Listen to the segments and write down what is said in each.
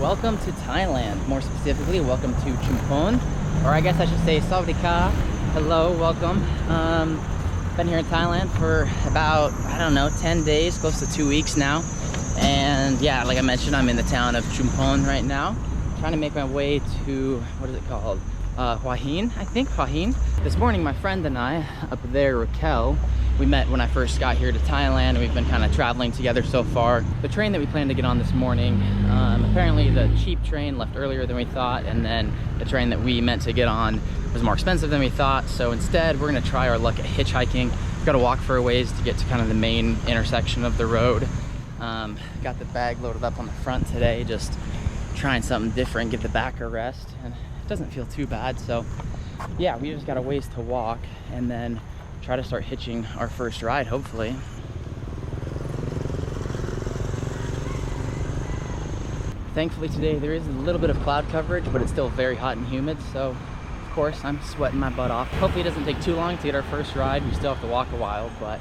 welcome to Thailand. More specifically, welcome to Chumpon, or I guess I should say Sawadika. Hello, welcome. Been here in Thailand for about, I don't know, 10 days, close to 2 weeks now. And yeah, like I mentioned, I'm in the town of Chumpon right now, trying to make my way to, what is it called? Hua Hin, I think, Hua Hin. This morning, my friend and I, up there, Raquel, we met when I first got here to Thailand, and we've been kind of traveling together so far. The train that we planned to get on this morning, apparently the cheap train left earlier than we thought, and then the train that we meant to get on was more expensive than we thought. So instead, we're gonna try our luck at hitchhiking. We've got to walk for a ways to get to kind of the main intersection of the road. Got the bag loaded up on the front today, just trying something different, give the back a rest, and it doesn't feel too bad. So yeah, we just got a ways to walk and then try to start hitching our first ride, hopefully. Thankfully today there is a little bit of cloud coverage, but it's still very hot and humid, so of course I'm sweating my butt off. Hopefully it doesn't take too long to get our first ride. We still have to walk a while, but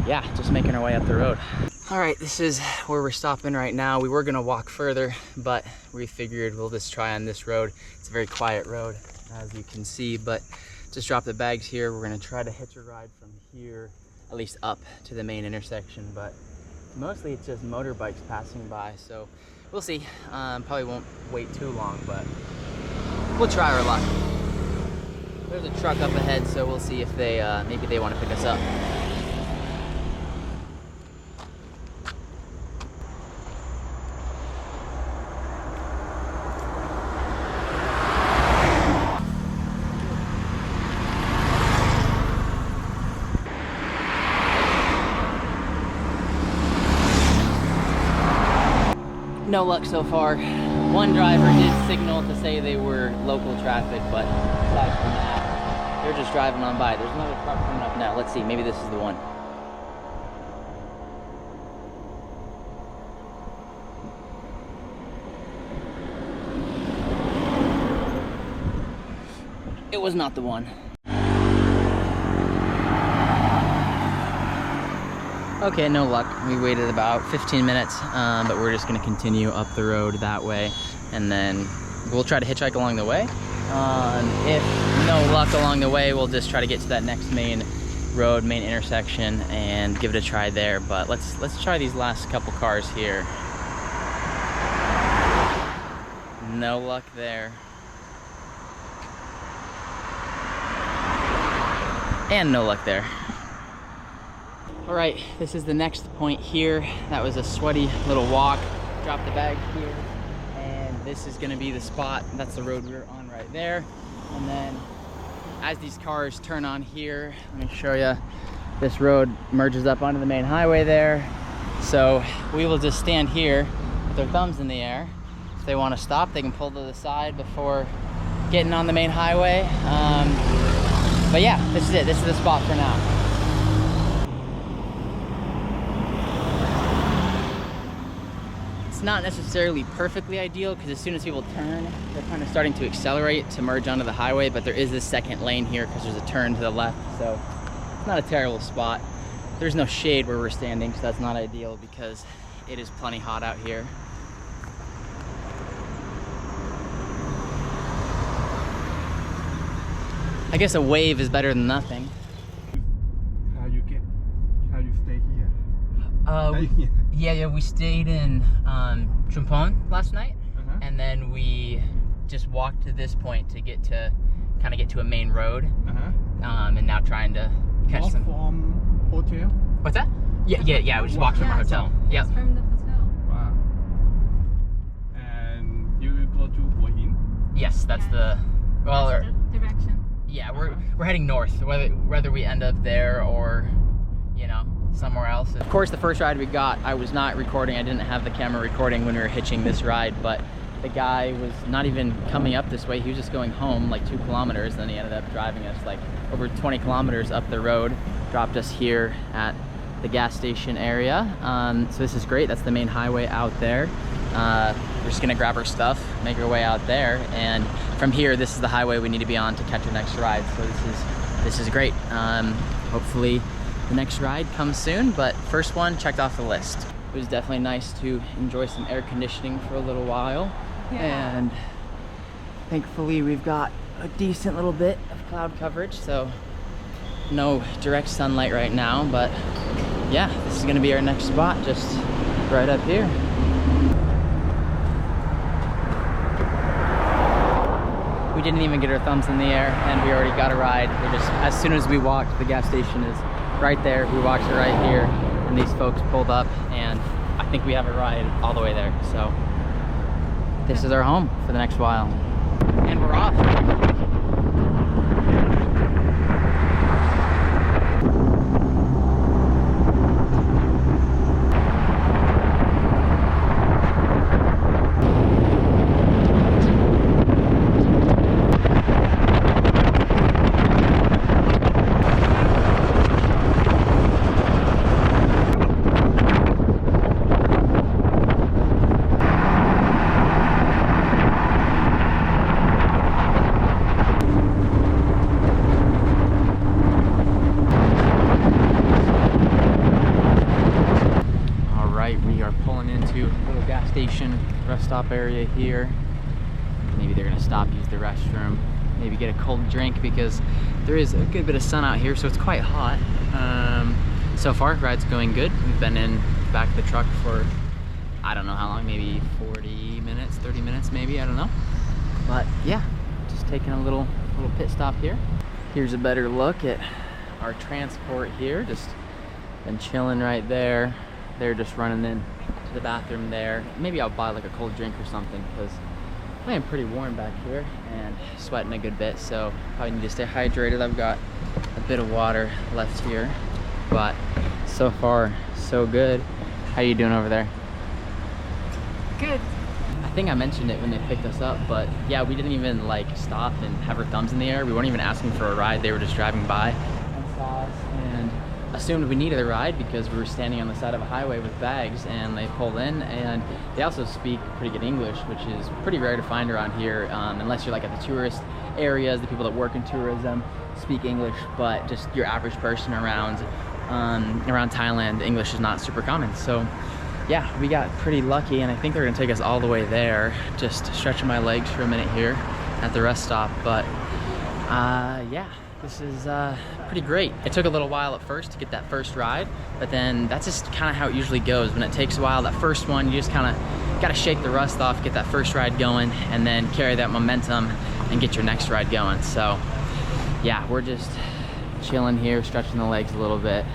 yeah, just making our way up the road. All right, this is where we're stopping right now. We were gonna walk further, but we figured we'll just try on this road. It's a very quiet road, as you can see, but just drop the bags here. We're gonna try to hitch a ride from here, at least up to the main intersection, but mostly it's just motorbikes passing by, so we'll see. Probably won't wait too long, but we'll try our luck. There's a truck up ahead, so we'll see if they maybe they want to pick us up. No luck so far. One driver did signal to say they were local traffic, but aside from that, they're just driving on by. There's another truck coming up now. Let's see, maybe this is the one. It was not the one. Okay, no luck. We waited about 15 minutes, but we're just gonna continue up the road that way, and then we'll try to hitchhike along the way. If no luck along the way, we'll just try to get to that next main road, main intersection, and give it a try there. But let's try these last couple cars here. No luck there. And no luck there. All right, this is the next point here. That was a sweaty little walk. Drop the bag here, and this is gonna be the spot. That's the road we're on right there. And then as these cars turn on here, let me show you, this road merges up onto the main highway there. So we will just stand here with their thumbs in the air. If they wanna stop, they can pull to the side before getting on the main highway. But yeah, this is it. This is the spot for now. It's not necessarily perfectly ideal because as soon as people turn, they're kind of starting to accelerate to merge onto the highway, but there is this second lane here because there's a turn to the left, so it's not a terrible spot. There's no shade where we're standing, so that's not ideal because it is plenty hot out here. I guess a wave is better than nothing. How you stay here? Yeah, we stayed in Chumpon last night, and then we just walked to this point to get to a main road, and now trying to catch some. From hotel? What's that? Yeah. We just walked from our hotel. Yeah, from the hotel. Wow. And you will go to Hua Hin? Yes, that's the The direction. Yeah, we're heading north, whether we end up there or, you know, somewhere else. Of course, the first ride we got, I was not recording. I didn't have the camera recording when we were hitching this ride, but the guy was not even coming up this way. He was just going home like 2 kilometers, and then he ended up driving us like over 20 kilometers up the road, dropped us here at the gas station area. So this is great. That's the main highway out there. We're just gonna grab our stuff, make our way out there, and from here, this is the highway we need to be on to catch our next ride. So this is great. Hopefully the next ride comes soon, but first one checked off the list. it was definitely nice to enjoy some air conditioning for a little while. Yeah. And thankfully we've got a decent little bit of cloud coverage, so no direct sunlight right now, but yeah, this is gonna be our next spot, just right up here. We didn't even get our thumbs in the air and we already got a ride. We're just, as soon as we walked, the gas station is right there. We walked it right here and these folks pulled up and I think we have a ride all the way there. So this is our home for the next while. And we're off. Rest stop area here. Maybe they're gonna stop, use the restroom, maybe get a cold drink because there is a good bit of sun out here, so it's quite hot. So far, ride's going good. We've been in the back of the truck for I don't know how long, maybe 40 minutes, 30 minutes maybe, I don't know. But yeah, just taking a little pit stop here. Here's a better look at our transport here. Just been chilling right there. They're just running in to the bathroom there. Maybe I'll buy like a cold drink or something because I am pretty warm back here and sweating a good bit, so probably need to stay hydrated. I've got a bit of water left here, but so far so good. How you doing over there? Good. I think I mentioned it when they picked us up, but yeah, we didn't even like stop and have our thumbs in the air. We weren't even asking for a ride. They were just driving by and saw us and assumed we needed a ride because we were standing on the side of a highway with bags, and they pulled in. And they also speak pretty good English, which is pretty rare to find around here, unless you're like at the tourist areas. The people that work in tourism speak English, but just your average person around Thailand, English is not super common. So yeah, we got pretty lucky, and I think they're gonna take us all the way there. Just stretching my legs for a minute here at the rest stop, but yeah, this is pretty great. It took a little while at first to get that first ride, but then that's just kind of how it usually goes. When it takes a while, that first one, you just kind of got to shake the rust off, get that first ride going, and then carry that momentum and get your next ride going. So yeah, we're just chilling here, stretching the legs a little bit.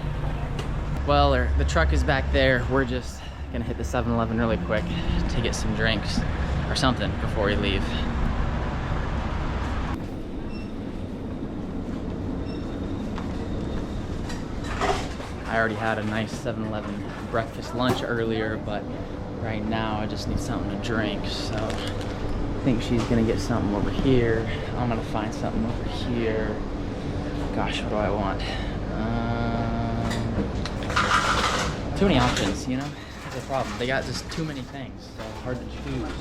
Well, the truck is back there. We're just gonna hit the 7-Eleven really quick to get some drinks or something before we leave. I already had a nice 7-Eleven breakfast lunch earlier, but right now I just need something to drink. So I think she's gonna get something over here. I'm gonna find something over here. Gosh, what do I want? Too many options, you know? That's the problem. They got just too many things, so hard to choose.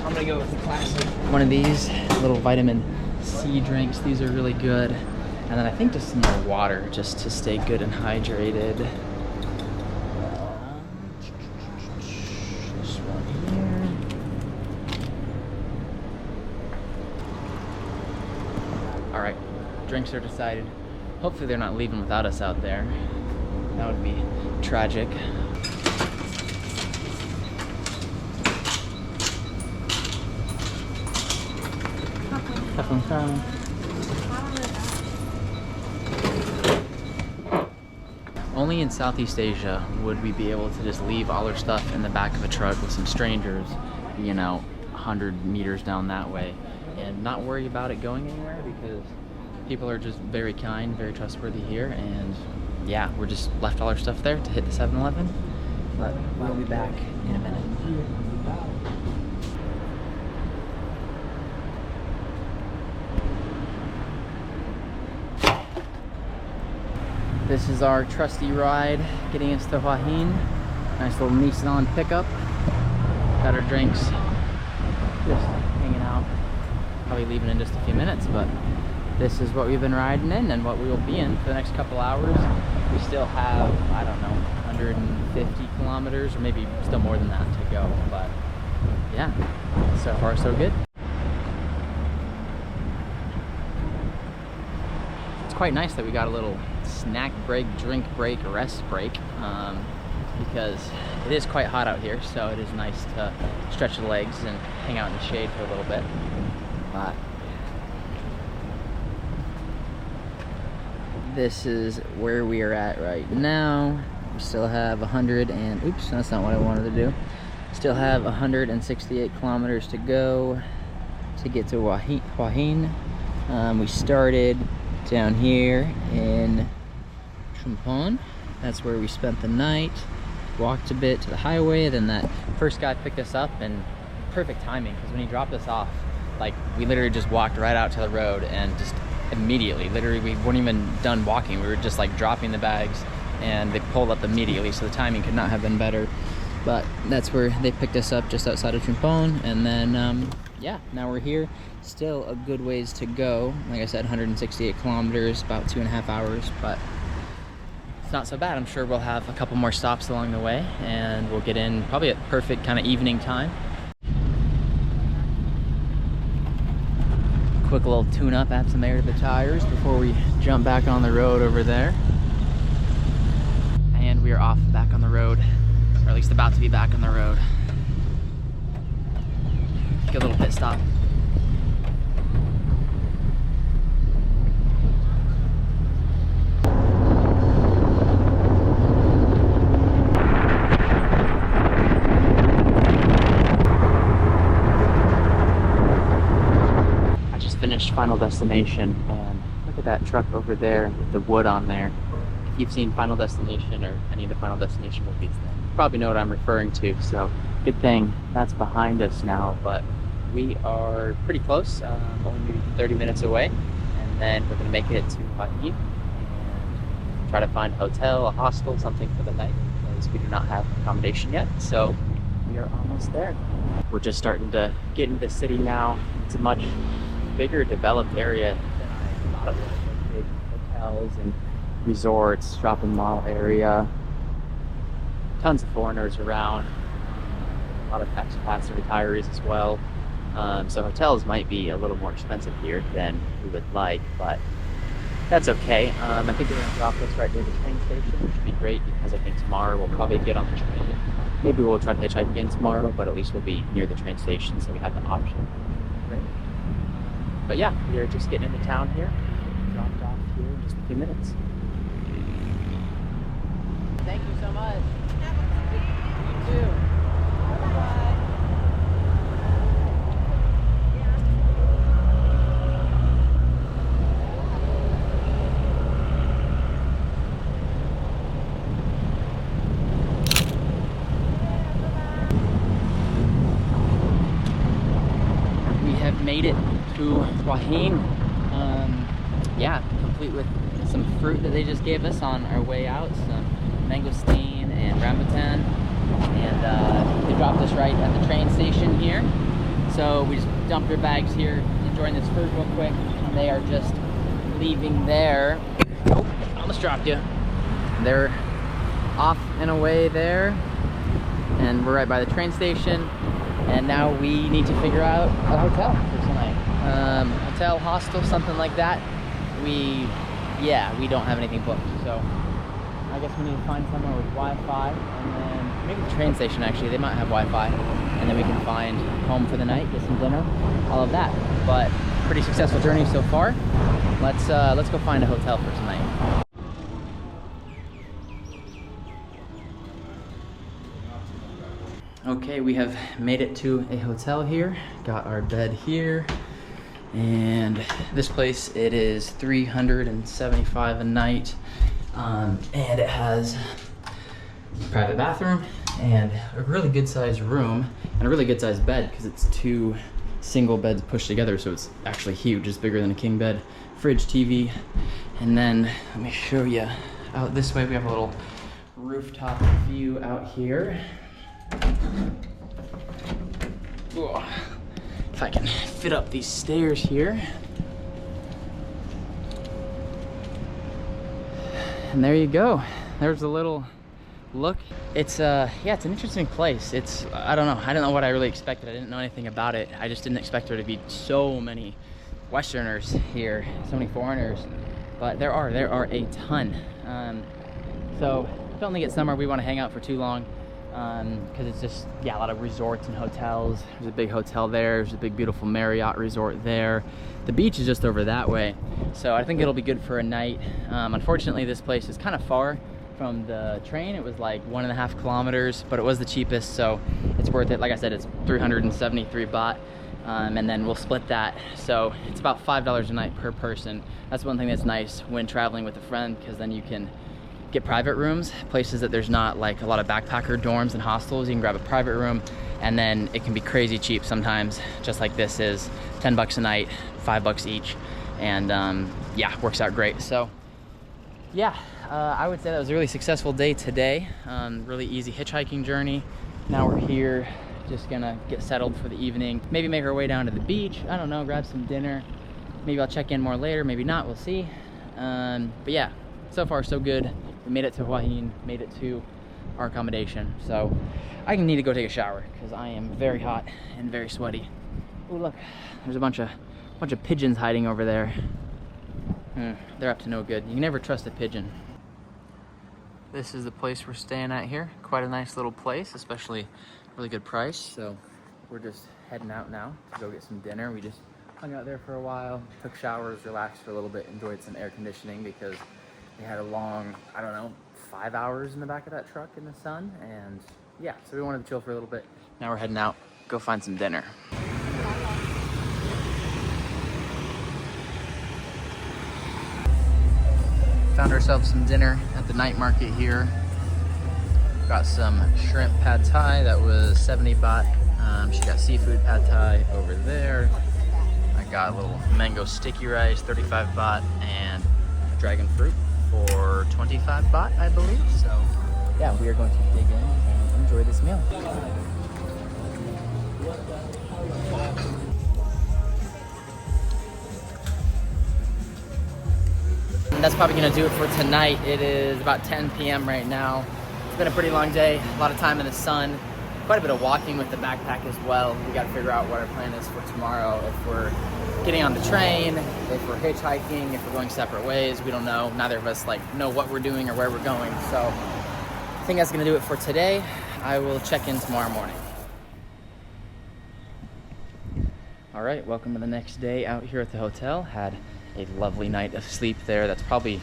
I'm gonna go with the classic one of these little vitamin C drinks. These are really good. And then I think just some more water just to stay good and hydrated. This one here. All right, drinks are decided. Hopefully they're not leaving without us out there. That would be tragic. Only in Southeast Asia would we be able to just leave all our stuff in the back of a truck with some strangers, you know, 100 meters down that way, and not worry about it going anywhere, because people are just very kind, very trustworthy here. And yeah, we're just left all our stuff there to hit the 7-Eleven, but we'll be back in a minute. This is our trusty ride getting us to Hua Hin. Nice little Nissan pickup. Got our drinks, just hanging out. Probably leaving in just a few minutes, but this is what we've been riding in and what we will be in for the next couple hours. We still have, I don't know, 150 kilometers, or maybe still more than that to go. But yeah, so far so good. It's quite nice that we got a little snack break, drink break, rest break, because it is quite hot out here, so it is nice to stretch the legs and hang out in the shade for a little bit. But this is where we are at right now. We still have 100 and, oops, that's not what I wanted to do. Still have 168 kilometers to go to get to Hua Hin. We started down here in Chumpon. That's where we spent the night. Walked a bit to the highway, then that first guy picked us up, and perfect timing, because when he dropped us off, like, we literally just walked right out to the road and just immediately, literally, we weren't even done walking. We were just like dropping the bags and they pulled up immediately, so the timing could not have been better. But that's where they picked us up, just outside of Chumpon, and then yeah, now we're here. Still a good ways to go. Like I said, 168 kilometers, about 2.5 hours, but it's not so bad. I'm sure we'll have a couple more stops along the way, and we'll get in probably at perfect kind of evening time. Quick little tune-up, add some air to the tires before we jump back on the road over there. And we are off back on the road, or at least about to be back on the road. Good little pit stop. Finished Final Destination, and look at that truck over there with the wood on there. If you've seen Final Destination or any of the Final Destination movies, then you probably know what I'm referring to, so good thing that's behind us now. But we are pretty close, only maybe 30 minutes away, and then we're going to make it to Hua Hin and try to find a hotel, a hostel, something for the night, because we do not have accommodation yet, so we are almost there. We're just starting to get into the city now. It's a much bigger developed area than I thought it was. Like big hotels and resorts, shopping mall area, tons of foreigners around, a lot of expats and retirees as well. So hotels might be a little more expensive here than we would like, but that's okay. I think they're going to drop us right near the train station, which would be great, because I think tomorrow we'll probably get on the train. Maybe we'll try to hitchhike again tomorrow, but at least we'll be near the train station, so we have the option. Great. But yeah, we are just getting into town here. Dropped off here in just a few minutes. Thank you so much. You too. Bye-bye. We have made it to Hua Hin. Yeah, complete with some fruit that they just gave us on our way out, some mangosteen and rambutan, and they dropped us right at the train station here. So we just dumped our bags here, enjoying this fruit real quick, and they are just leaving there. Oh, almost dropped you. They're off and away there, and we're right by the train station, and now we need to figure out a hotel for tonight. Hotel, hostel, something like that. We don't have anything booked, so I guess we need to find somewhere with Wi-Fi, and then maybe the train station, actually, they might have Wi-Fi, and then we can find home for the night, get some dinner, all of that. But pretty successful journey so far. Let's go find a hotel for tonight. Okay, we have made it to a hotel here. Got our bed here. And this place, it is $375 a night. And it has a private bathroom and a really good sized room and a really good sized bed, because it's 2 single beds pushed together, so it's actually huge. It's bigger than a king bed. Fridge, TV, and then let me show you out this way. We have a little rooftop view out here. Whoa. If I can fit up these stairs here. And there you go. There's a little look. It's yeah, it's an interesting place. I don't know what I really expected. I didn't know anything about it. I just didn't expect there to be so many Westerners here, so many foreigners, but there are a ton. So don't think it's somewhere we want to hang out for too long, because it's just, yeah, a lot of resorts and hotels. There's a big hotel there, there's a big beautiful Marriott resort there. The beach is just over that way, so I think it'll be good for a night. Unfortunately, this place is kind of far from the train. It was like 1.5 kilometers, but it was the cheapest, so it's worth it. Like I said, it's 373 baht, and then we'll split that, so it's about $5 a night per person. That's one thing that's nice when traveling with a friend, because then you can get private rooms, places that there's not like a lot of backpacker dorms and hostels. You can grab a private room, and then it can be crazy cheap sometimes, just like this is. 10 bucks a night, $5 each, and yeah, works out great. So yeah, I would say that was a really successful day today. Really easy hitchhiking journey. Now we're here, just gonna get settled for the evening, maybe make our way down to the beach, I don't know, grab some dinner. Maybe I'll check in more later, maybe not, we'll see. But yeah, so far so good. We made it to Hua Hin, made it to our accommodation. So I need to go take a shower because I am very hot and very sweaty. Oh look, there's a bunch of pigeons hiding over there. They're up to no good. You can never trust a pigeon. This is the place we're staying at here. Quite a nice little place, especially really good price. So we're just heading out now to go get some dinner. We just hung out there for a while, took showers, relaxed for a little bit, enjoyed some air conditioning because we had a long, I don't know, 5 hours in the back of that truck in the sun, and yeah, so we wanted to chill for a little bit. Now we're heading out, go find some dinner. Found ourselves some dinner at the night market here. Got some shrimp pad thai, that was 70 baht. She got seafood pad thai over there. I got a little mango sticky rice, 35 baht, and dragon fruit for 25 baht, I believe. So yeah, we are going to dig in and enjoy this meal. And that's probably gonna do it for tonight. It is about 10 p.m. right now. It's been a pretty long day, a lot of time in the sun, quite a bit of walking with the backpack as well. We gotta figure out what our plan is for tomorrow. If we're getting on the train, if we're hitchhiking, if we're going separate ways, we don't know. Neither of us know what we're doing or where we're going. So I think that's gonna do it for today. I will check in tomorrow morning. All right, welcome to the next day out here at the hotel. Had a lovely night of sleep there. That's probably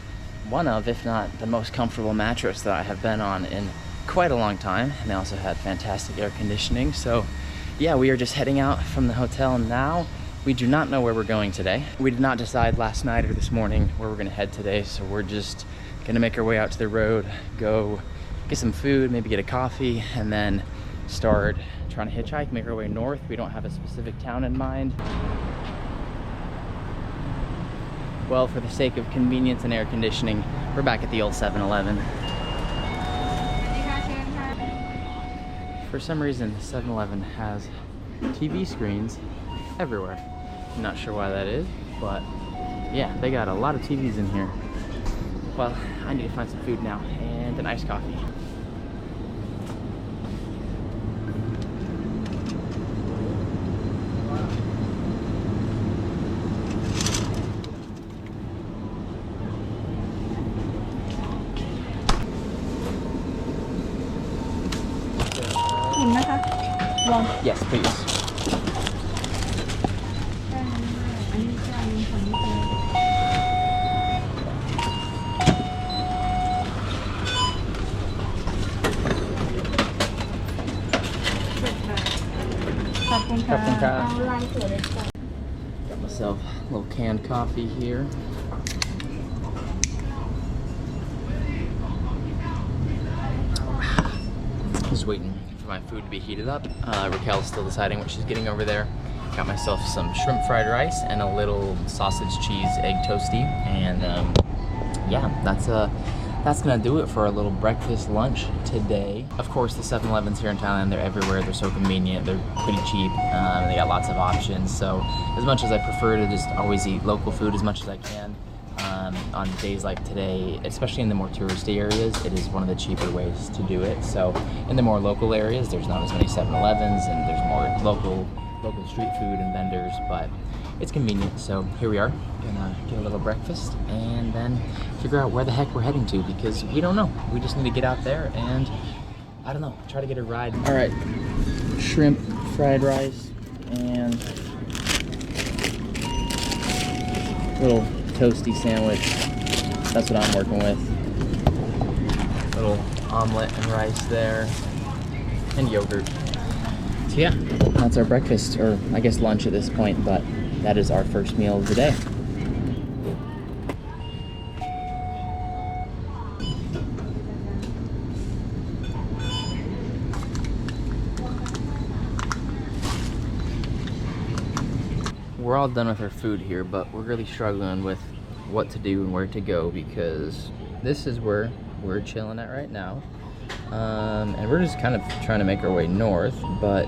one of, if not the most comfortable mattress that I have been on in quite a long time. And they also had fantastic air conditioning. So yeah, we are just heading out from the hotel now. We do not know where we're going today. We did not decide last night or this morning where we're gonna head today, so we're just gonna make our way out to the road, go get some food, maybe get a coffee, and then start trying to hitchhike, make our way north. We don't have a specific town in mind. Well, for the sake of convenience and air conditioning, we're back at the old 7-Eleven. For some reason, 7-Eleven has TV screens everywhere. I'm not sure why that is, but yeah, they got a lot of TVs in here. Well, I need to find some food now and an iced coffee. Yes, please. Got myself a little canned coffee here. Just waiting for my food to be heated up. Raquel's still deciding what she's getting over there. Got myself some shrimp fried rice and a little sausage cheese egg toasty, and yeah, that's gonna do it for our little breakfast lunch today. Of course, the 7-Elevens here in Thailand, they're everywhere. They're so convenient. They're pretty cheap. They got lots of options. So as much as I prefer to just always eat local food as much as I can, on days like today, especially in the more touristy areas, it is one of the cheaper ways to do it. So in the more local areas, there's not as many 7-Elevens and there's more local street food and vendors, but it's convenient. So here we are, gonna get a little breakfast and then figure out where the heck we're heading to, because we don't know. We just need to get out there and, I don't know, try to get a ride. All right, shrimp, fried rice, and little toasty sandwich. That's what I'm working with. Little omelet and rice there, and yogurt. So yeah, that's our breakfast, or I guess lunch at this point, but that is our first meal of the day. We're all done with our food here, but we're really struggling with what to do and where to go, because this is where we're chilling at right now. And we're just kind of trying to make our way north, but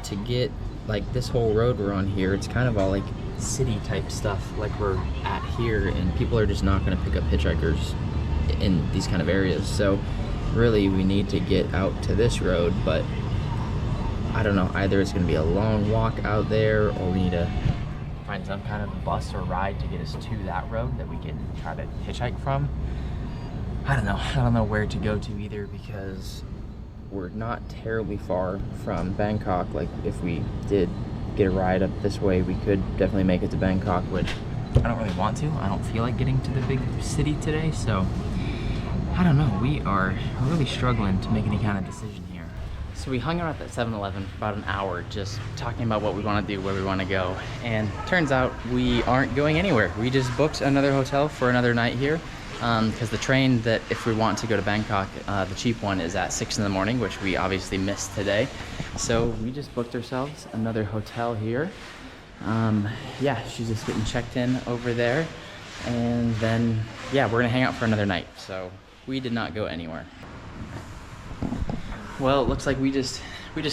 to get like this whole road we're on here, it's kind of all like city type stuff like we're at here, and people are just not going to pick up hitchhikers in these kind of areas. So really we need to get out to this road, but I don't know, either it's going to be a long walk out there, or we need to find some kind of bus or ride to get us to that road that we can try to hitchhike from. I don't know. I don't know where to go to either, because we're not terribly far from Bangkok. Like if we did get a ride up this way, we could definitely make it to Bangkok, which I don't really want to. I don't feel like getting to the big city today, so I don't know. We are really struggling to make any kind of decision here. So we hung out at that 7-Eleven for about an hour just talking about what we want to do, where we want to go, and turns out we aren't going anywhere. We just booked another hotel for another night here, because the train that if we want to go to Bangkok, the cheap one, is at 6 in the morning, which we obviously missed today. So we just booked ourselves another hotel here. Yeah, she's just getting checked in over there, and then yeah, we're gonna hang out for another night. So we did not go anywhere. Well, it looks like we just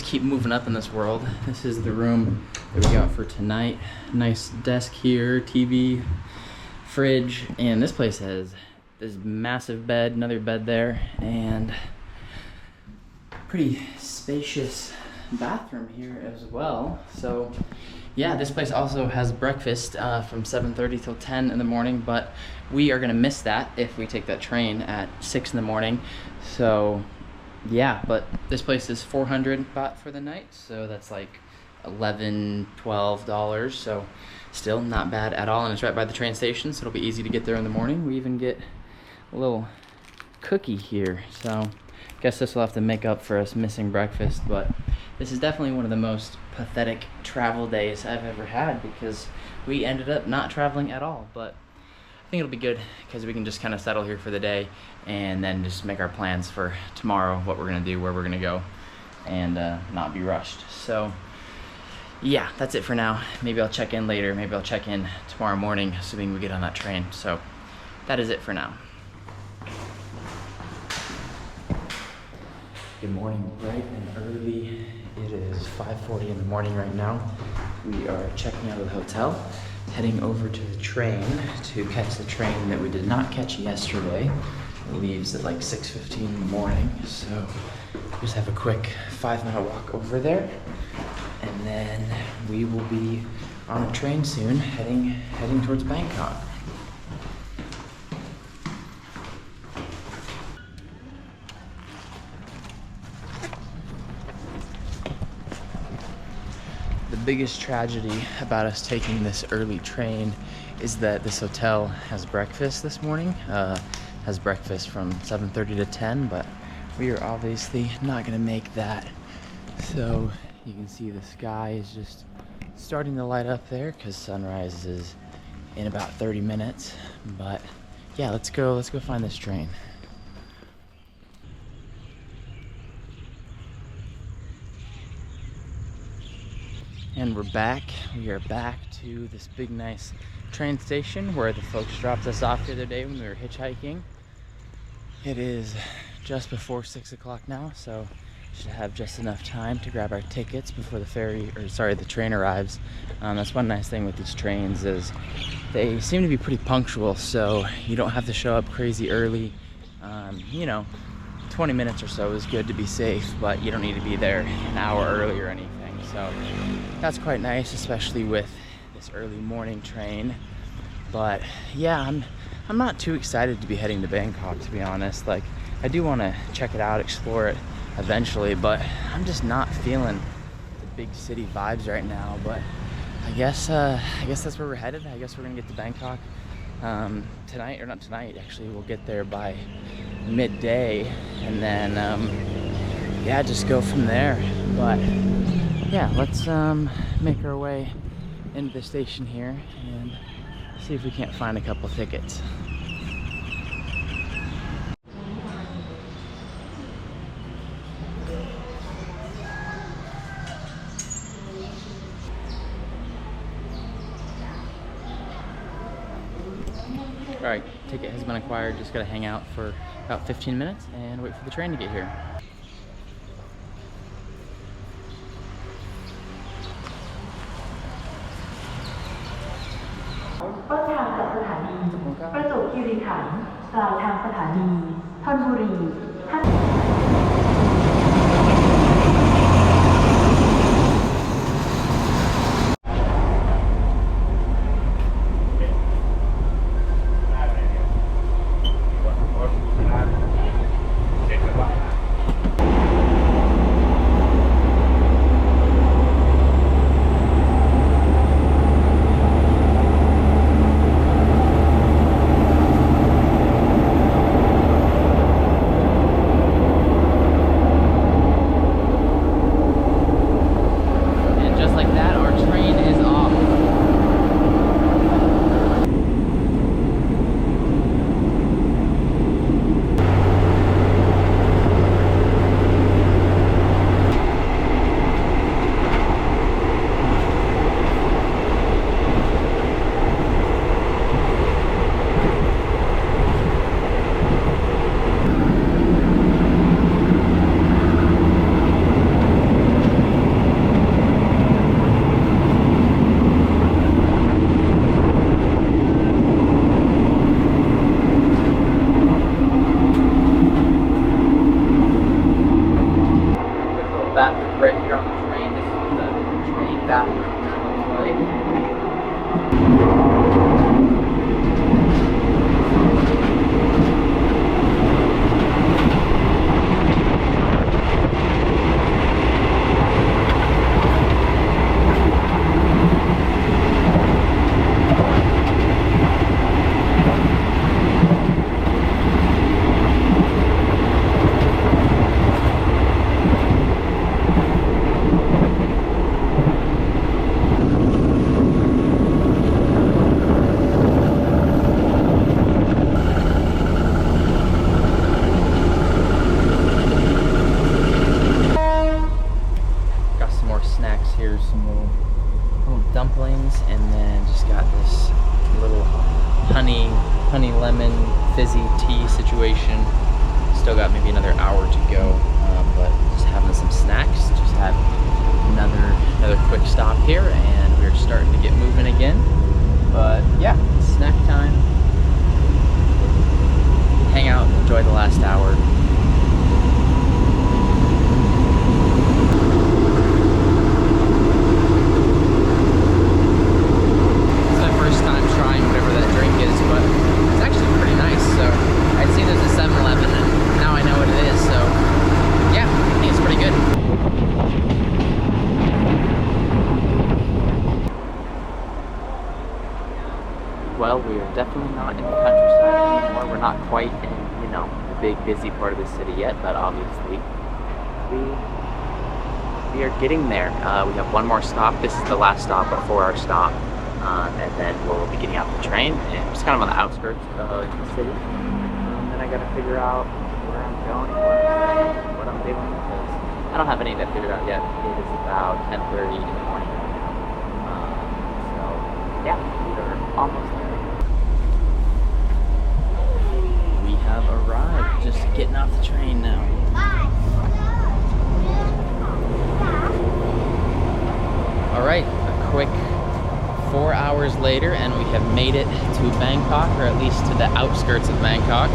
keep moving up in this world. This is the room that we got for tonight. Nice desk here, TV, fridge, and this place has this massive bed, another bed there, and pretty spacious bathroom here as well. So yeah, this place also has breakfast from 7:30 till 10 in the morning, but we are gonna miss that if we take that train at 6 in the morning. So yeah, but this place is 400 baht for the night, so that's like $11-12, so still not bad at all, and it's right by the train station, so it'll be easy to get there in the morning. We even get a little cookie here, so guess this will have to make up for us missing breakfast. But this is definitely one of the most pathetic travel days I've ever had, because we ended up not traveling at all. But I think it'll be good, because we can just kind of settle here for the day and then just make our plans for tomorrow, what we're gonna do, where we're gonna go, and not be rushed. So yeah, that's it for now. Maybe I'll check in later. Maybe I'll check in tomorrow morning, assuming we get on that train. So that is it for now. Good morning, bright and early. It is 5:40 in the morning right now. We are checking out of the hotel, heading over to the train to catch the train that we did not catch yesterday. It leaves at like 6:15 in the morning. So just have a quick 5-minute walk over there, and then we will be on a train soon, heading towards Bangkok. The biggest tragedy about us taking this early train is that this hotel has breakfast this morning. Has breakfast from 7:30 to 10, but we are obviously not gonna make that. So you can see the sky is just starting to light up there, because sunrise is in about 30 minutes. But yeah, let's go find this train. And we're back. We are back to this big nice train station where the folks dropped us off the other day when we were hitchhiking. It is just before 6 o'clock now, so Should have just enough time to grab our tickets before the train arrives. That's one nice thing with these trains is they seem to be pretty punctual, so you don't have to show up crazy early. 20 minutes or so is good to be safe, but you don't need to be there an hour early or anything. So that's quite nice, especially with this early morning train. But yeah, I'm not too excited to be heading to Bangkok, to be honest. Like, I do want to check it out, explore it eventually, but I'm just not feeling the big city vibes right now. But I guess that's where we're headed. I guess we're gonna get to Bangkok tonight, or not tonight, actually. We'll get there by midday, and then yeah, just go from there. But yeah, let's make our way into the station here and see if we can't find a couple tickets. Alright, ticket has been acquired. Just gotta hang out for about 15 minutes and wait for the train to get here. Right here on the train, this is the train bathroom. Dumplings, and then just got this little honey lemon fizzy tea situation. Still got maybe another hour to go, but just having some snacks. Just had another quick stop here, and we're starting to get moving again. But yeah, snack time. Hang out, enjoy the last hour. Well, we are definitely not in the countryside anymore. We're not quite in, the big busy part of the city yet, but obviously we are getting there. We have one more stop. This is the last stop before our stop, and then we'll be getting out the train. And just kind of on the outskirts of the city. Then I got to figure out where I'm going, what I'm doing, because I don't have any of that figured out yet. It is about 10:30 in the morning right now. So yeah, we are almost there. We have arrived. Just getting off the train now. later, and we have made it to Bangkok, or at least to the outskirts of Bangkok.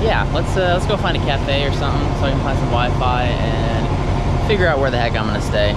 Yeah, let's go find a cafe or something so I can find some Wi-Fi and figure out where the heck I'm gonna stay.